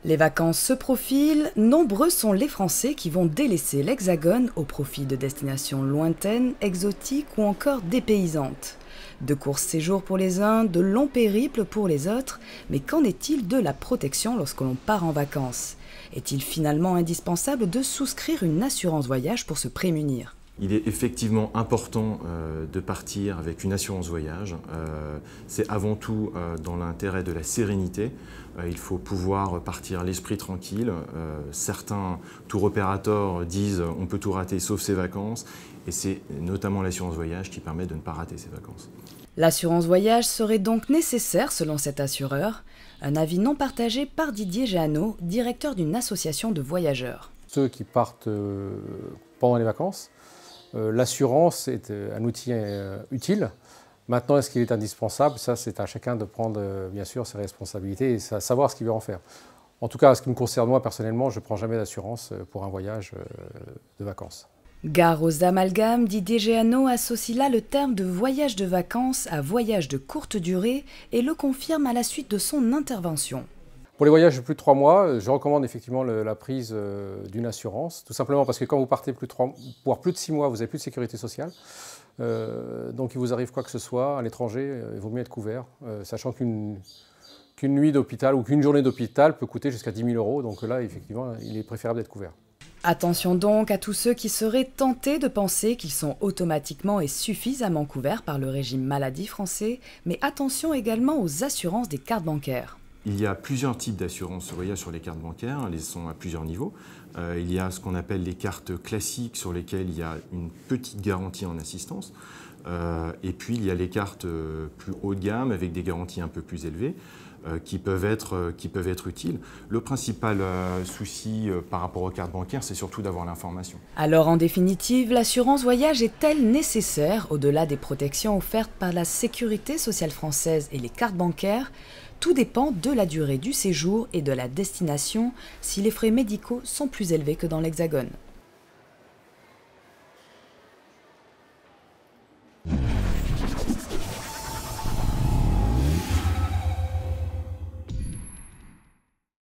Les vacances se profilent, nombreux sont les Français qui vont délaisser l'Hexagone au profit de destinations lointaines, exotiques ou encore dépaysantes. De courts séjours pour les uns, de longs périples pour les autres, mais qu'en est-il de la protection lorsque l'on part en vacances? Est-il finalement indispensable de souscrire une assurance voyage pour se prémunir? Il est effectivement important de partir avec une assurance voyage. C'est avant tout dans l'intérêt de la sérénité. Il faut pouvoir partir l'esprit tranquille. Certains tour opérateurs disent on peut tout rater sauf ses vacances. Et c'est notamment l'assurance voyage qui permet de ne pas rater ses vacances. L'assurance voyage serait donc nécessaire selon cet assureur. Un avis non partagé par Didier Jeannot, directeur d'une association de voyageurs. Ceux qui partent pendant les vacances, l'assurance est un outil utile. Maintenant, est-ce qu'il est indispensable? Ça, c'est à chacun de prendre bien sûr ses responsabilités et savoir ce qu'il veut en faire. En tout cas, ce qui me concerne moi personnellement, je ne prends jamais d'assurance pour un voyage de vacances. Gare aux amalgames, Didier Jeannot associe là le terme de voyage de vacances à voyage de courte durée et le confirme à la suite de son intervention. Pour les voyages de plus de 3 mois, je recommande effectivement la prise d'une assurance, tout simplement parce que quand vous partez pour plus de 6 mois, vous n'avez plus de sécurité sociale. Donc il vous arrive quoi que ce soit à l'étranger, il vaut mieux être couvert, sachant qu'une nuit d'hôpital ou qu'une journée d'hôpital peut coûter jusqu'à 10 000 €. Donc là, effectivement, il est préférable d'être couvert. Attention donc à tous ceux qui seraient tentés de penser qu'ils sont automatiquement et suffisamment couverts par le régime maladie français, mais attention également aux assurances des cartes bancaires. Il y a plusieurs types d'assurance voyage sur les cartes bancaires, elles sont à plusieurs niveaux. Il y a ce qu'on appelle les cartes classiques sur lesquelles il y a une petite garantie en assistance. Et puis il y a les cartes plus haut de gamme avec des garanties un peu plus élevées qui peuvent être utiles. Le principal souci par rapport aux cartes bancaires, c'est surtout d'avoir l'information. Alors en définitive, l'assurance voyage est-elle nécessaire au-delà des protections offertes par la Sécurité sociale française et les cartes bancaires? Tout dépend de la durée du séjour et de la destination si les frais médicaux sont plus élevés que dans l'Hexagone.